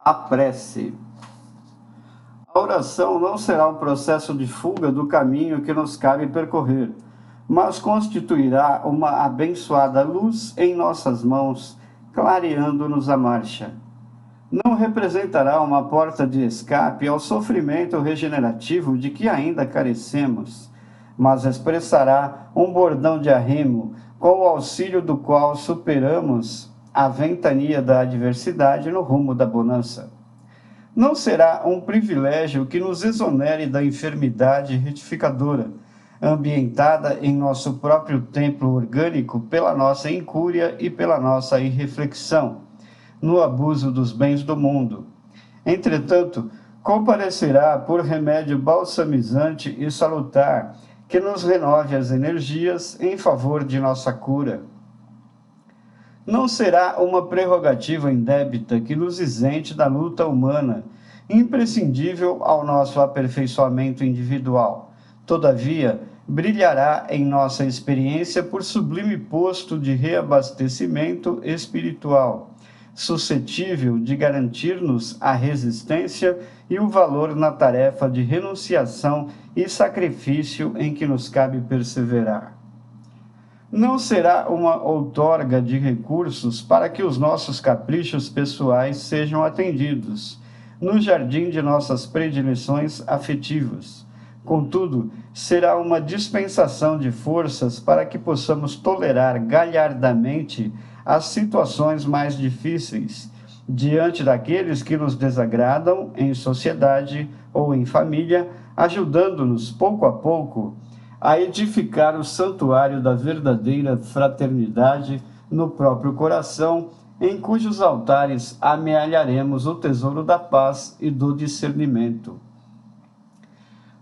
A prece. A oração não será um processo de fuga do caminho que nos cabe percorrer, mas constituirá uma abençoada luz em nossas mãos, clareando-nos a marcha. Não representará uma porta de escape ao sofrimento regenerativo de que ainda carecemos, mas expressará um bordão de arrimo, com o auxílio do qual superamos a ventania da adversidade no rumo da bonança. Não será um privilégio que nos exonere da enfermidade retificadora, ambientada em nosso próprio templo orgânico pela nossa incúria e pela nossa irreflexão, no abuso dos bens do mundo. Entretanto, comparecerá por remédio balsamizante e salutar, que nos renove as energias em favor de nossa cura. Não será uma prerrogativa indébita que nos isente da luta humana, imprescindível ao nosso aperfeiçoamento individual. Todavia, brilhará em nossa experiência por sublime posto de reabastecimento espiritual, suscetível de garantir-nos a resistência e o valor na tarefa de renunciação e sacrifício em que nos cabe perseverar. Não será uma outorga de recursos para que os nossos caprichos pessoais sejam atendidos, no jardim de nossas predileções afetivas. Contudo, será uma dispensação de forças para que possamos tolerar galhardamente as situações mais difíceis, diante daqueles que nos desagradam em sociedade ou em família, ajudando-nos, pouco a pouco, a edificar o santuário da verdadeira fraternidade no próprio coração, em cujos altares amealharemos o tesouro da paz e do discernimento.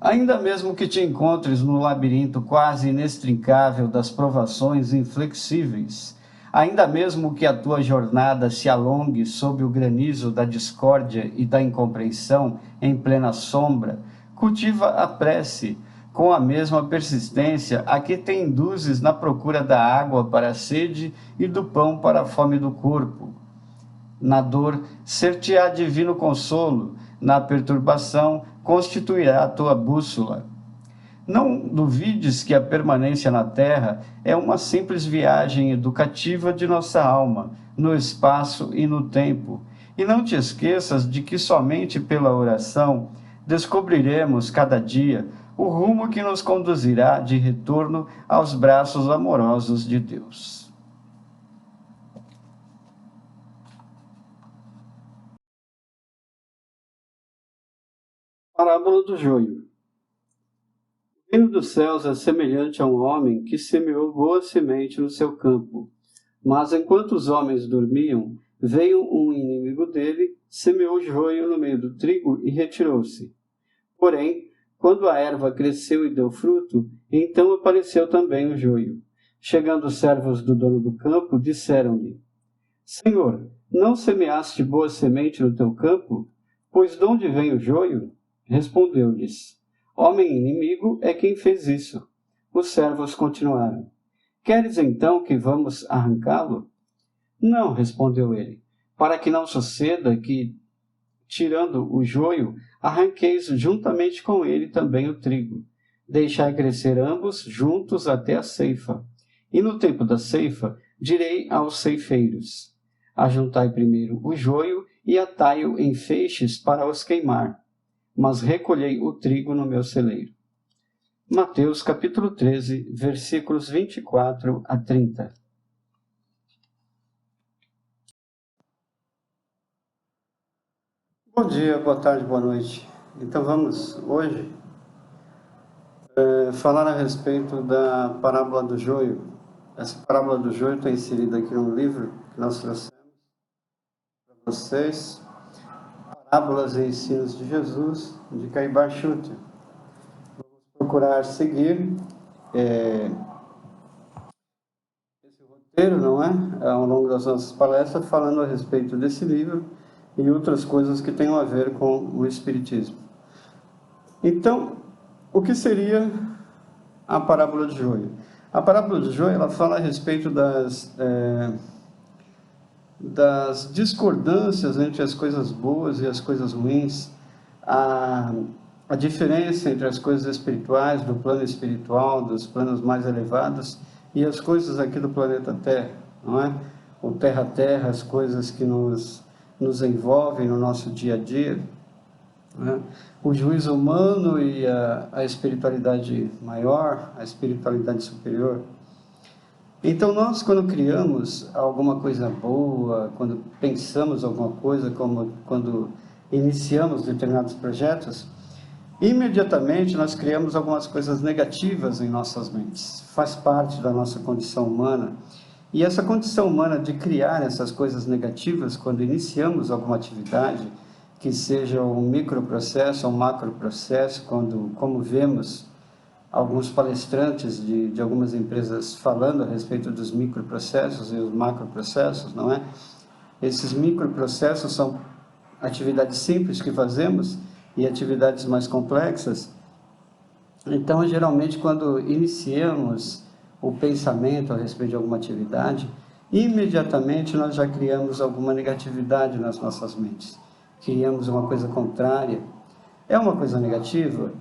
Ainda mesmo que te encontres no labirinto quase inextricável das provações inflexíveis, ainda mesmo que a tua jornada se alongue sob o granizo da discórdia e da incompreensão em plena sombra, cultiva a prece, com a mesma persistência a que te induzes na procura da água para a sede e do pão para a fome do corpo. Na dor, ser-te-á divino consolo, na perturbação, constituirá a tua bússola. Não duvides que a permanência na Terra é uma simples viagem educativa de nossa alma, no espaço e no tempo, e não te esqueças de que somente pela oração descobriremos cada dia o rumo que nos conduzirá de retorno aos braços amorosos de Deus. Parábola do joio. O reino dos céus é semelhante a um homem que semeou boa semente no seu campo. Mas enquanto os homens dormiam, veio um inimigo dele, semeou joio no meio do trigo e retirou-se. Porém, quando a erva cresceu e deu fruto, então apareceu também o joio. Chegando os servos do dono do campo, disseram-lhe: Senhor, não semeaste boa semente no teu campo? Pois de onde vem o joio? Respondeu-lhes: Homem inimigo é quem fez isso. Os servos continuaram: Queres então que vamos arrancá-lo? Não, respondeu ele, para que não suceda que, tirando o joio, arranqueis juntamente com ele também o trigo. Deixai crescer ambos juntos até a ceifa. E no tempo da ceifa, direi aos ceifeiros: Ajuntai primeiro o joio e atai-o em feixes para os queimar, mas recolhei o trigo no meu celeiro. Mateus capítulo 13, versículos 24 a 30. Bom dia, boa tarde, boa noite. Então vamos hoje falar a respeito da parábola do joio. Essa parábola do joio está inserida aqui no livro que nós trouxemos para vocês. Parábolas e ensinos de Jesus, de Caibar Schutter. Vamos procurar seguir esse roteiro, não é? Ao longo das nossas palestras, falando a respeito desse livro e outras coisas que tenham a ver com o Espiritismo. Então, o que seria a parábola de joio? A parábola de joio, ela fala a respeito das discordâncias entre as coisas boas e as coisas ruins, a diferença entre as coisas espirituais, do plano espiritual, dos planos mais elevados, e as coisas aqui do planeta Terra, não é? O terra-terra, as coisas que nos envolvem no nosso dia a dia, né? O juízo humano e a espiritualidade maior, a espiritualidade superior. Então, nós, quando criamos alguma coisa boa, quando pensamos alguma coisa, como quando iniciamos determinados projetos, imediatamente nós criamos algumas coisas negativas em nossas mentes. Faz parte da nossa condição humana. E essa condição humana de criar essas coisas negativas, quando iniciamos alguma atividade, que seja um microprocesso ou um macroprocesso, como vemos alguns palestrantes de algumas empresas falando a respeito dos microprocessos e os macroprocessos, não é? Esses microprocessos são atividades simples que fazemos e atividades mais complexas. Então, geralmente, quando iniciamos o pensamento a respeito de alguma atividade, imediatamente nós já criamos alguma negatividade nas nossas mentes. Criamos uma coisa contrária. É uma coisa negativa?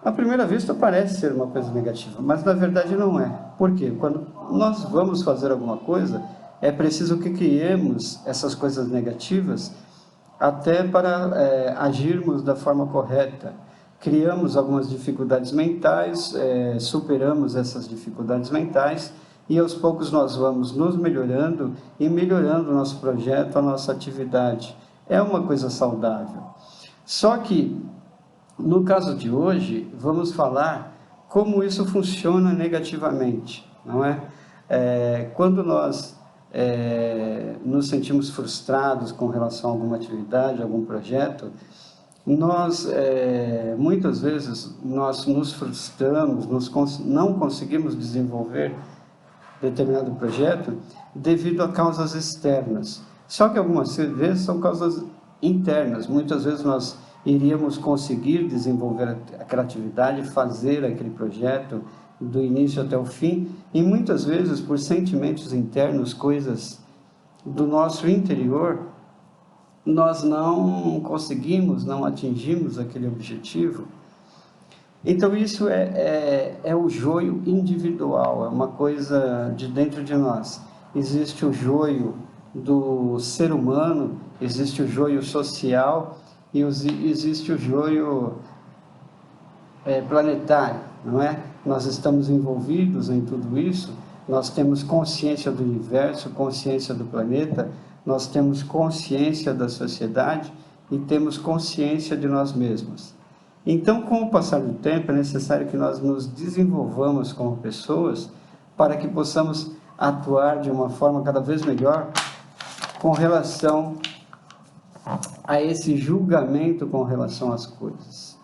À primeira vista parece ser uma coisa negativa, mas na verdade não é. Por quê? Quando nós vamos fazer alguma coisa, é preciso que criemos essas coisas negativas até para agirmos da forma correta. Criamos algumas dificuldades mentais, superamos essas dificuldades mentais e aos poucos nós vamos nos melhorando e melhorando o nosso projeto, a nossa atividade. É uma coisa saudável. Só que, no caso de hoje, vamos falar como isso funciona negativamente, não é? Quando nós nos sentimos frustrados com relação a alguma atividade, algum projeto, nós, muitas vezes, nós nos frustramos, não conseguimos desenvolver determinado projeto devido a causas externas. Só que algumas vezes são causas internas. Muitas vezes nós iríamos conseguir desenvolver aquela atividade, fazer aquele projeto do início até o fim, e muitas vezes por sentimentos internos, coisas do nosso interior, nós não conseguimos, não atingimos aquele objetivo. Então isso é o joio individual, é uma coisa de dentro de nós. Existe o joio do ser humano, existe o joio social e existe o joio planetário, não é? Nós estamos envolvidos em tudo isso, nós temos consciência do universo, consciência do planeta, nós temos consciência da sociedade e temos consciência de nós mesmos. Então, com o passar do tempo, é necessário que nós nos desenvolvamos como pessoas para que possamos atuar de uma forma cada vez melhor com relação a esse julgamento com relação às coisas.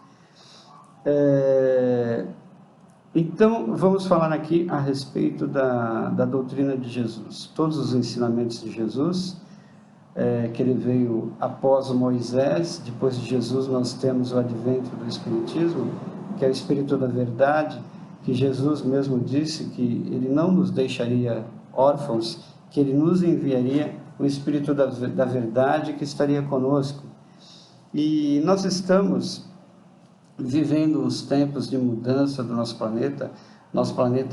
Então, vamos falar aqui a respeito da doutrina de Jesus. Todos os ensinamentos de Jesus, que ele veio após o Moisés, depois de Jesus nós temos o advento do Espiritismo, que é o Espírito da Verdade, que Jesus mesmo disse que ele não nos deixaria órfãos, que ele nos enviaria o Espírito da Verdade que estaria conosco. E nós estamos vivendo os tempos de mudança do nosso planeta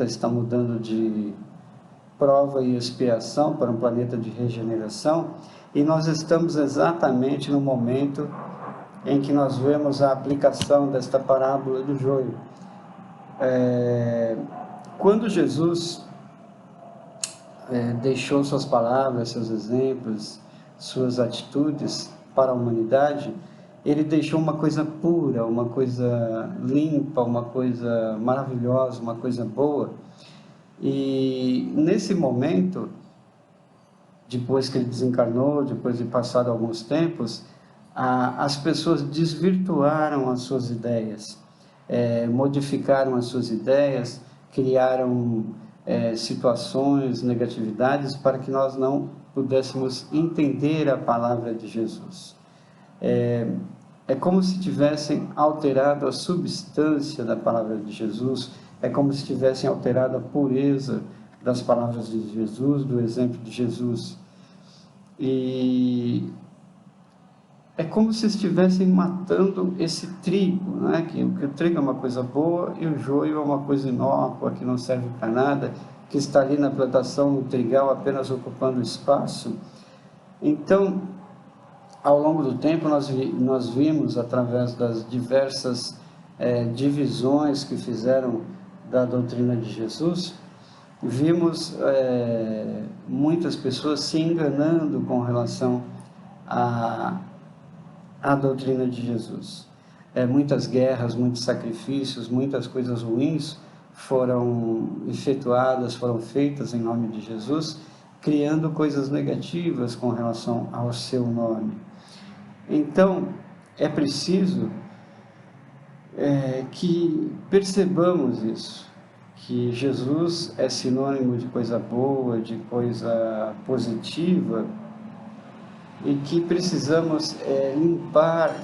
está mudando de prova e expiação para um planeta de regeneração, e nós estamos exatamente no momento em que nós vemos a aplicação desta parábola do joio. Quando Jesus deixou suas palavras, seus exemplos, suas atitudes para a humanidade, ele deixou uma coisa pura, uma coisa limpa, uma coisa maravilhosa, uma coisa boa. E nesse momento, depois que ele desencarnou, depois de passado alguns tempos, as pessoas desvirtuaram as suas ideias, modificaram as suas ideias, criaram situações, negatividades, para que nós não pudéssemos entender a palavra de Jesus. É como se tivessem alterado a substância da palavra de Jesus, é como se tivessem alterado a pureza das palavras de Jesus, do exemplo de Jesus. E é como se estivessem matando esse trigo, né? Que o trigo é uma coisa boa e o joio é uma coisa inócua, que não serve para nada, que está ali na plantação, no trigal, apenas ocupando espaço. Então, ao longo do tempo, nós vimos, através das diversas divisões que fizeram da doutrina de Jesus, vimos muitas pessoas se enganando com relação à doutrina de Jesus. Muitas guerras, muitos sacrifícios, muitas coisas ruins foram efetuadas, foram feitas em nome de Jesus, criando coisas negativas com relação ao seu nome. Então, é preciso que percebamos isso, que Jesus é sinônimo de coisa boa, de coisa positiva, e que precisamos limpar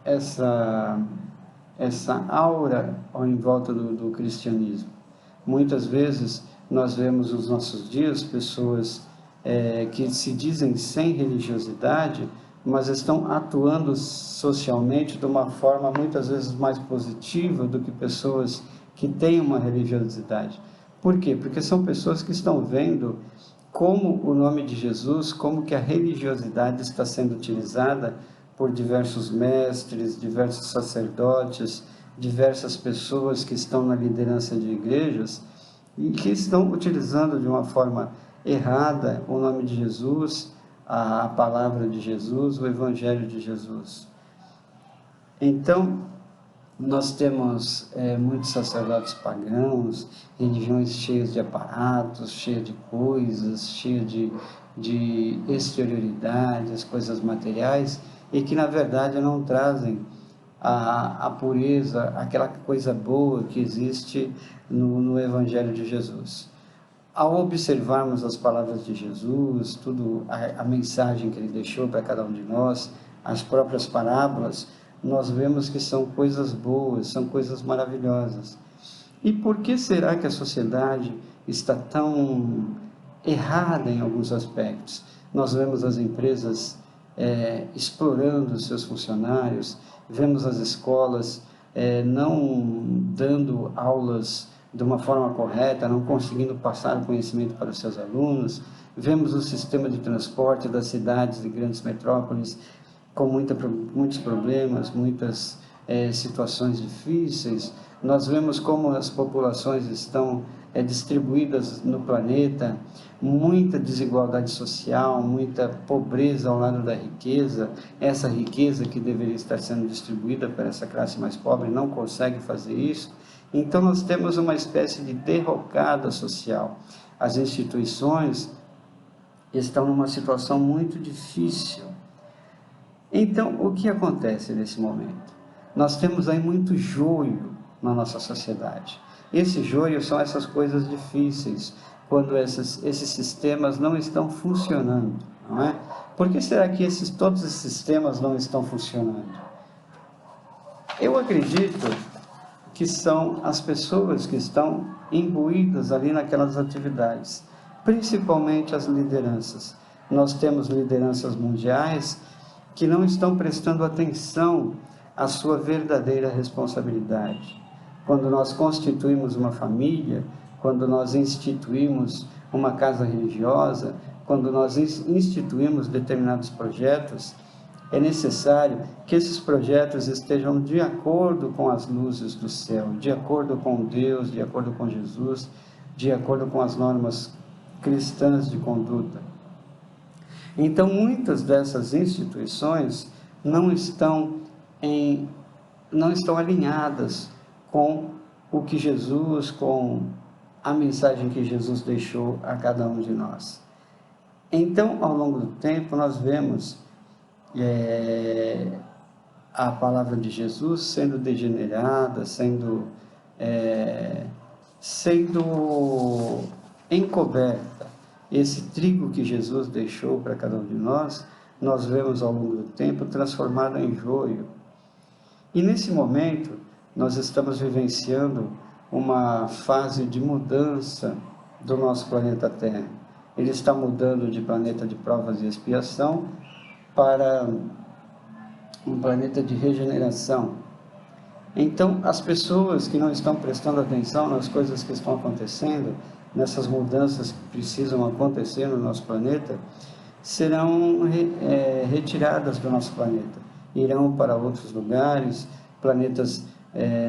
essa aura em volta do cristianismo. Muitas vezes nós vemos nos nossos dias pessoas que se dizem sem religiosidade, mas estão atuando socialmente de uma forma muitas vezes mais positiva do que pessoas que têm uma religiosidade. Por quê? Porque são pessoas que estão vendo como o nome de Jesus, como que a religiosidade está sendo utilizada por diversos mestres, diversos sacerdotes, diversas pessoas que estão na liderança de igrejas e que estão utilizando de uma forma errada o nome de Jesus, a palavra de Jesus, o Evangelho de Jesus. Então, nós temos muitos sacerdotes pagãos, religiões cheias de aparatos, cheias de coisas, cheias de exterioridades, coisas materiais, e que na verdade não trazem a pureza, aquela coisa boa que existe no Evangelho de Jesus. Ao observarmos as palavras de Jesus, a mensagem que ele deixou para cada um de nós, as próprias parábolas, nós vemos que são coisas boas, são coisas maravilhosas. E por que será que a sociedade está tão errada em alguns aspectos? Nós vemos as empresas explorando os seus funcionários, vemos as escolas não dando aulas de uma forma correta, não conseguindo passar o conhecimento para os seus alunos, vemos o sistema de transporte das cidades de grandes metrópoles com muitos problemas, muitas situações difíceis. Nós vemos como as populações estão distribuídas no planeta, muita desigualdade social, muita pobreza ao lado da riqueza. Essa riqueza que deveria estar sendo distribuída para essa classe mais pobre não consegue fazer isso. Então nós temos uma espécie de derrocada social. As instituições estão numa situação muito difícil. Então, o que acontece nesse momento? Nós temos aí muito joio na nossa sociedade. Esse joio são essas coisas difíceis, quando esses sistemas não estão funcionando, não é? Por que será que todos esses sistemas não estão funcionando? Eu acredito que são as pessoas que estão imbuídas ali naquelas atividades, principalmente as lideranças. Nós temos lideranças mundiais que não estão prestando atenção à sua verdadeira responsabilidade. Quando nós constituímos uma família, quando nós instituímos uma casa religiosa, quando nós instituímos determinados projetos, é necessário que esses projetos estejam de acordo com as luzes do céu, de acordo com Deus, de acordo com Jesus, de acordo com as normas cristãs de conduta. Então, muitas dessas instituições não estão alinhadas com o que Jesus, com a mensagem que Jesus deixou a cada um de nós. Então, ao longo do tempo, nós vemos a palavra de Jesus sendo degenerada, sendo encoberta. Esse trigo que Jesus deixou para cada um de nós, nós vemos ao longo do tempo transformado em joio. E nesse momento, nós estamos vivenciando uma fase de mudança do nosso planeta Terra. ele está mudando de planeta de provas e expiação para um planeta de regeneração. Então, as pessoas que não estão prestando atenção nas coisas que estão acontecendo, nessas mudanças que precisam acontecer no nosso planeta, serão retiradas do nosso planeta. Irão para outros lugares, planetas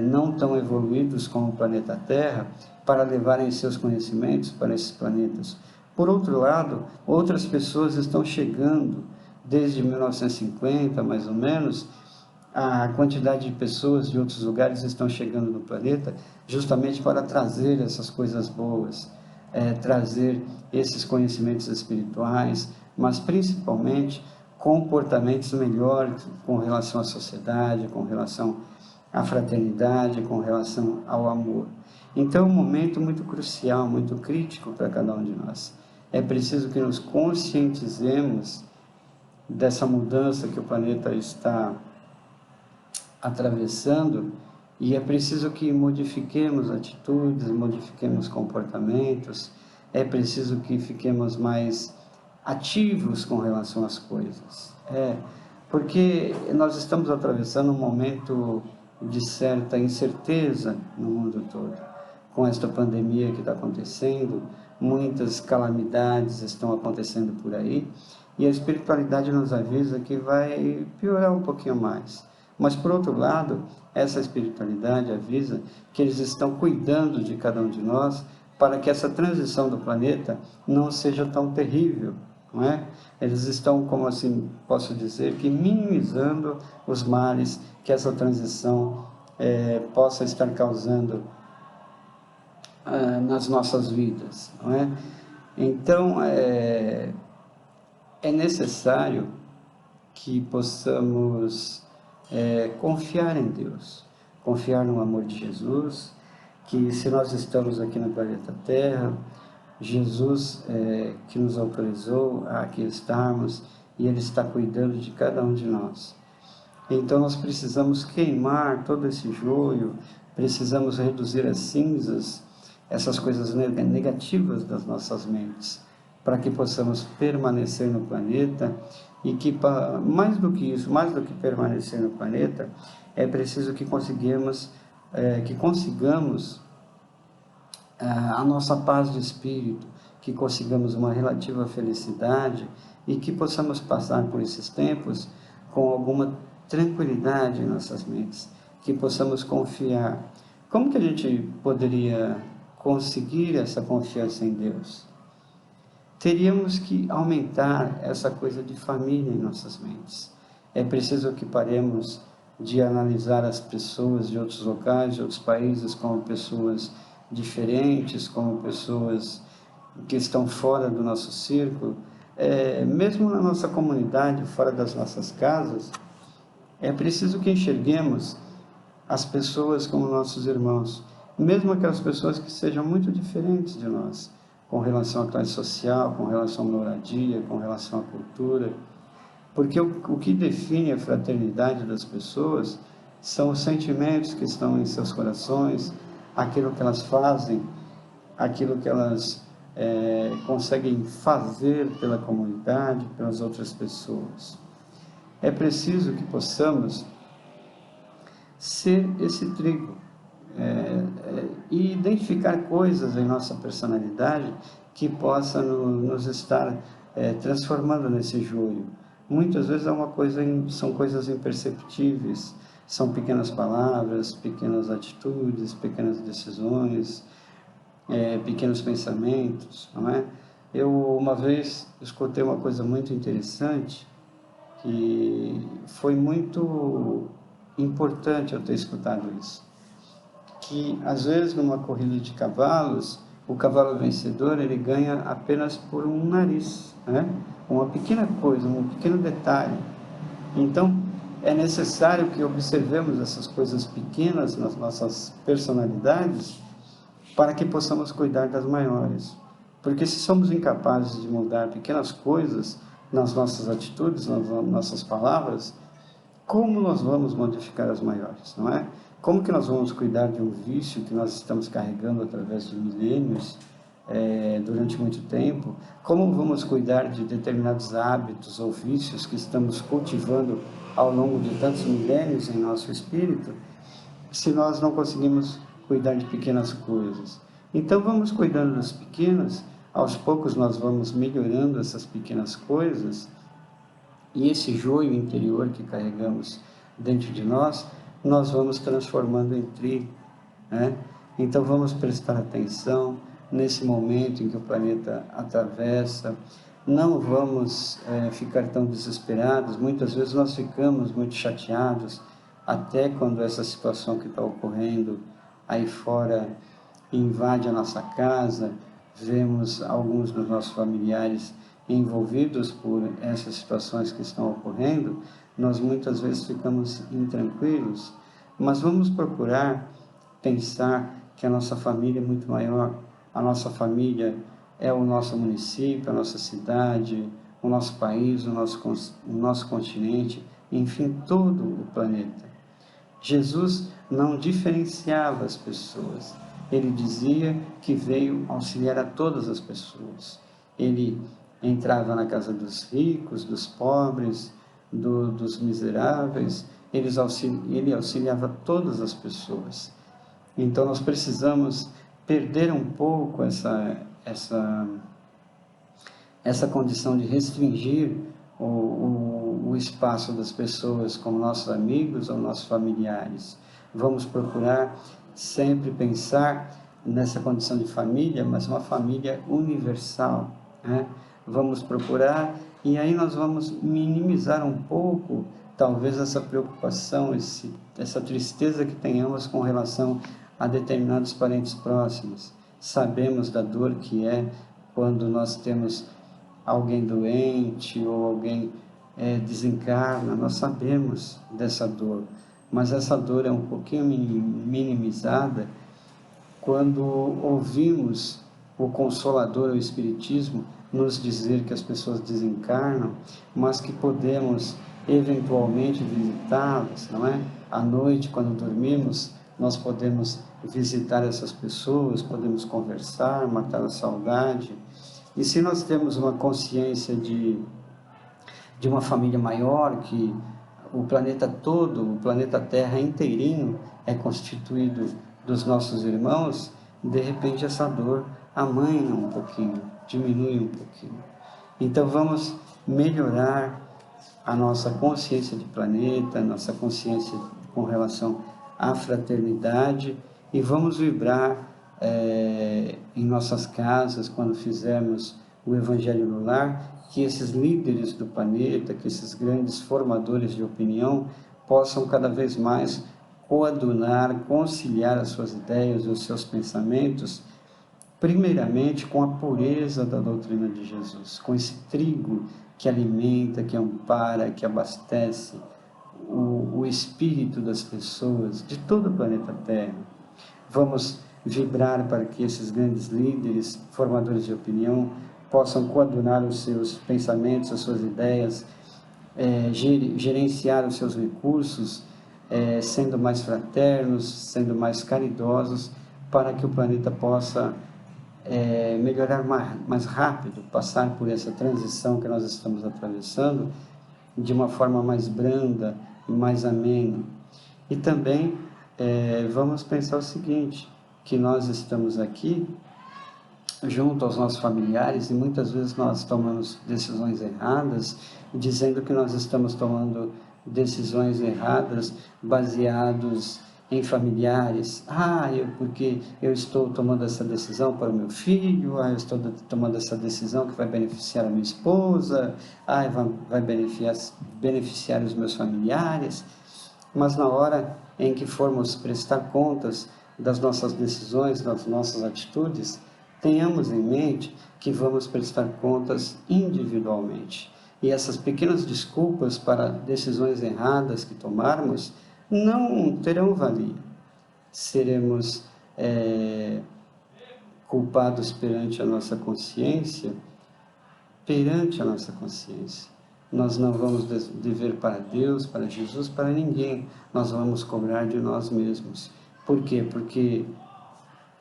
não tão evoluídos como o planeta Terra, para levarem seus conhecimentos para esses planetas. Por outro lado, outras pessoas estão chegando, desde 1950, mais ou menos, a quantidade de pessoas de outros lugares estão chegando no planeta justamente para trazer essas coisas boas, trazer esses conhecimentos espirituais, mas principalmente comportamentos melhores com relação à sociedade, com relação à fraternidade, com relação ao amor. Então é um momento muito crucial, muito crítico para cada um de nós. É preciso que nos conscientizemos dessa mudança que o planeta está atravessando, e é preciso que modifiquemos atitudes, modifiquemos comportamentos, é preciso que fiquemos mais ativos com relação às coisas. Porque nós estamos atravessando um momento de certa incerteza no mundo todo. Com esta pandemia que está acontecendo, muitas calamidades estão acontecendo por aí, e a espiritualidade nos avisa que vai piorar um pouquinho mais. Mas, por outro lado, essa espiritualidade avisa que eles estão cuidando de cada um de nós para que essa transição do planeta não seja tão terrível, não é? Eles estão, como assim posso dizer, que minimizando os males que essa transição possa estar causando nas nossas vidas, não é? Então, é necessário que possamos confiar em Deus, confiar no amor de Jesus, que se nós estamos aqui no planeta Terra, Jesus que nos autorizou a aqui estarmos, e Ele está cuidando de cada um de nós. Então nós precisamos queimar todo esse joio, precisamos reduzir as cinzas, essas coisas negativas das nossas mentes, para que possamos permanecer no planeta, e que, mais do que isso, mais do que permanecer no planeta, é preciso que consigamos a nossa paz de espírito, que consigamos uma relativa felicidade e que possamos passar por esses tempos com alguma tranquilidade em nossas mentes, que possamos confiar. Como que a gente poderia conseguir essa confiança em Deus? Teríamos que aumentar essa coisa de família em nossas mentes. É preciso que paremos de analisar as pessoas de outros locais, de outros países, como pessoas diferentes, como pessoas que estão fora do nosso círculo. Mesmo na nossa comunidade, fora das nossas casas, é preciso que enxerguemos as pessoas como nossos irmãos, mesmo aquelas pessoas que sejam muito diferentes de nós, com relação à classe social, com relação à moradia, com relação à cultura, porque o que define a fraternidade das pessoas são os sentimentos que estão em seus corações, aquilo que elas fazem, aquilo que elas conseguem fazer pela comunidade, pelas outras pessoas. É preciso que possamos ser esse trigo, e identificar coisas em nossa personalidade que possa nos estar transformando nesse joio. Muitas vezes são coisas imperceptíveis, são pequenas palavras, pequenas atitudes, pequenas decisões, pequenos pensamentos, não é? Eu uma vez escutei uma coisa muito interessante, que foi muito importante eu ter escutado isso, que às vezes numa corrida de cavalos, o cavalo vencedor ele ganha apenas por um nariz, né? Uma pequena coisa, um pequeno detalhe. Então é necessário que observemos essas coisas pequenas nas nossas personalidades, para que possamos cuidar das maiores. Porque se somos incapazes de mudar pequenas coisas nas nossas atitudes, nas nossas palavras, como nós vamos modificar as maiores, não é? Como que nós vamos cuidar de um vício que nós estamos carregando através de milênios, durante muito tempo, como vamos cuidar de determinados hábitos ou vícios que estamos cultivando ao longo de tantos milênios em nosso espírito, se nós não conseguimos cuidar de pequenas coisas? Então vamos cuidando das pequenas, aos poucos nós vamos melhorando essas pequenas coisas, e esse joio interior que carregamos dentro de nós, nós vamos transformando em trigo, né? Então vamos prestar atenção nesse momento em que o planeta atravessa, não vamos ficar tão desesperados. Muitas vezes nós ficamos muito chateados, até quando essa situação que está ocorrendo aí fora invade a nossa casa, vemos alguns dos nossos familiares envolvidos por essas situações que estão ocorrendo, nós muitas vezes ficamos intranquilos, mas vamos procurar pensar que a nossa família é muito maior. A nossa família é o nosso município, a nossa cidade, o nosso país, o nosso continente, enfim, todo o planeta. Jesus não diferenciava as pessoas. Ele dizia que veio auxiliar a todas as pessoas. Ele entrava na casa dos ricos, dos pobres, dos miseráveis. Ele auxiliava todas as pessoas. Então nós precisamos perder um pouco essa condição de restringir o espaço das pessoas como nossos amigos ou nossos familiares. Vamos procurar sempre pensar nessa condição de família, mas uma família universal, né? Vamos procurar, e aí nós vamos minimizar um pouco, talvez, essa preocupação, essa tristeza que tenhamos com relação a determinados parentes próximos. Sabemos da dor que é quando nós temos alguém doente ou alguém desencarna, nós sabemos dessa dor, mas essa dor é um pouquinho minimizada quando ouvimos o Consolador, o Espiritismo, nos dizer que as pessoas desencarnam, mas que podemos eventualmente visitá-las, não é? À noite, quando dormimos, nós podemos visitar essas pessoas, podemos conversar, matar a saudade. E se nós temos uma consciência de uma família maior, que o planeta todo, o planeta Terra inteirinho é constituído dos nossos irmãos, de repente essa dor amaina um pouquinho, diminui um pouquinho. Então vamos melhorar a nossa consciência de planeta, a nossa consciência com relação à fraternidade, e vamos vibrar em nossas casas, quando fizermos o Evangelho no Lar, que esses líderes do planeta, que esses grandes formadores de opinião possam cada vez mais coadunar, conciliar as suas ideias e os seus pensamentos, primeiramente com a pureza da doutrina de Jesus, com esse trigo que alimenta, que ampara, que abastece o espírito das pessoas de todo o planeta Terra. Vamos vibrar para que esses grandes líderes, formadores de opinião, possam coadunar os seus pensamentos, as suas ideias, gerenciar os seus recursos, sendo mais fraternos, sendo mais caridosos, para que o planeta possa melhorar mais rápido, passar por essa transição que nós estamos atravessando de uma forma mais branda, mais amena. E também vamos pensar o seguinte, que nós estamos aqui junto aos nossos familiares, e muitas vezes nós tomamos decisões erradas, dizendo que nós estamos tomando decisões erradas baseados em familiares. Porque eu estou tomando essa decisão para o meu filho, eu estou tomando essa decisão que vai beneficiar a minha esposa, vai beneficiar os meus familiares. Mas na hora em que formos prestar contas das nossas decisões, das nossas atitudes, tenhamos em mente que vamos prestar contas individualmente. E essas pequenas desculpas para decisões erradas que tomarmos não terão valia. Seremos culpados perante a nossa consciência, Nós não vamos dever para Deus, para Jesus, para ninguém. Nós vamos cobrar de nós mesmos. Por quê? Porque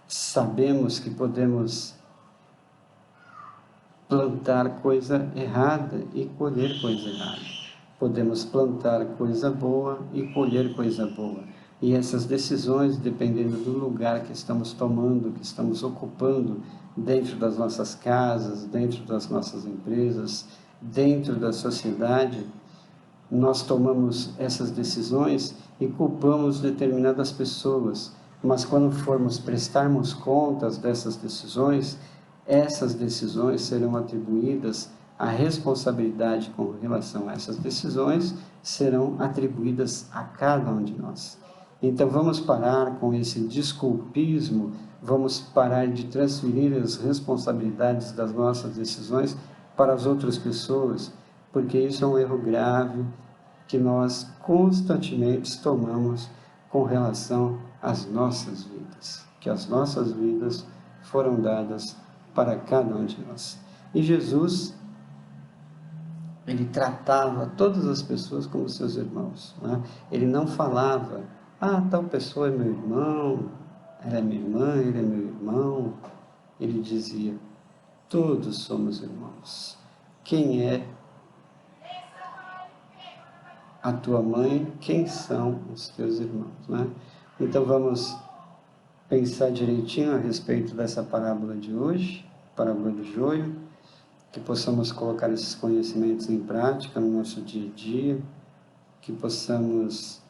sabemos que podemos plantar coisa errada e colher coisa errada. Podemos plantar coisa boa e colher coisa boa. E essas decisões, dependendo do lugar que estamos tomando, que estamos ocupando, dentro das nossas casas, dentro das nossas empresas, dentro da sociedade, nós tomamos essas decisões e culpamos determinadas pessoas. Mas quando formos prestarmos contas dessas decisões, essas decisões serão atribuídas, a responsabilidade com relação a essas decisões serão atribuídas a cada um de nós. Então vamos parar com esse desculpismo, vamos parar de transferir as responsabilidades das nossas decisões para as outras pessoas, porque isso é um erro grave que nós constantemente tomamos com relação às nossas vidas, que as nossas vidas foram dadas para cada um de nós. E Jesus, ele tratava todas as pessoas como seus irmãos, né? Ele não falava, tal pessoa é meu irmão, ela é minha irmã, ele é meu irmão. Ele dizia, todos somos irmãos. Quem é a tua mãe? Quem são os teus irmãos, né? Então vamos pensar direitinho a respeito dessa parábola de hoje, parábola do joio, que possamos colocar esses conhecimentos em prática no nosso dia a dia, que possamos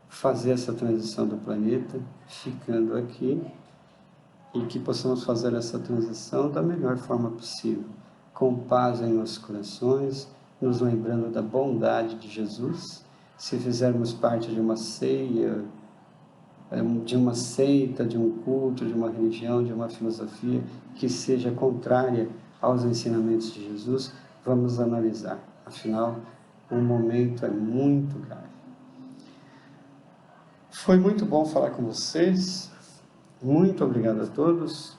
fazer essa transição do planeta, ficando aqui, e que possamos fazer essa transição da melhor forma possível, com paz em nossos corações, nos lembrando da bondade de Jesus. Se fizermos parte de uma ceia, de uma seita, de um culto, de uma religião, de uma filosofia que seja contrária aos ensinamentos de Jesus, vamos analisar. Afinal, o momento é muito grave. Foi muito bom falar com vocês. Muito obrigado a todos.